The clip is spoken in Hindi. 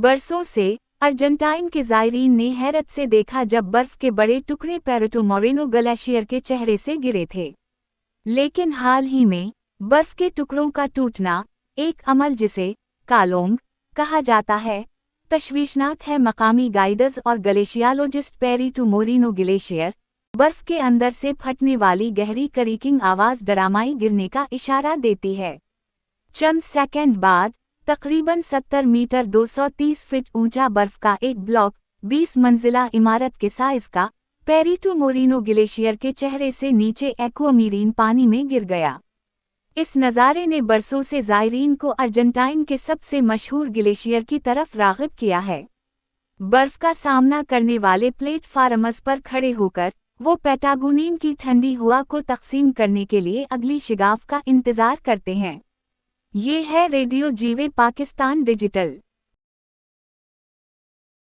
बरसों से अर्जेंटाइन के ज़ायरीन ने हैरत से देखा जब बर्फ के बड़े टुकड़े पेरेटो मोरेनो ग्लेशियर के चेहरे से गिरे थे। लेकिन हाल ही में बर्फ के टुकड़ों का टूटना, एक अमल जिसे कालोंग कहा जाता है, तशवीशनाक है। मकामी गाइडर्स और ग्लेशियोलॉजिस्ट पेरेटो मोरेनो ग्लेशियर बर्फ के अंदर से फटने वाली गहरी क्रीकिंग आवाज़ डरामाई गिरने का इशारा देती है। चंद सेकंड बाद तकरीबन 70 मीटर 230 फीट ऊंचा बर्फ का एक ब्लॉक 20 मंजिला इमारत के साइज का पेरेटो मोरेनो ग्लेशियर के चेहरे से नीचे एक्वामरीन पानी में गिर गया। इस नज़ारे ने बरसों से ज़ायरीन को अर्जेंटाइन के सबसे मशहूर ग्लेशियर की तरफ राग़िब किया है। बर्फ का सामना करने वाले प्लेटफार्मस पर खड़े होकर वो पैटागोनियन की ठंडी हवा को तकसीम करने के लिए अगली शिगाफ का इंतज़ार करते हैं। ये है रेडियो जीवे पाकिस्तान डिजिटल।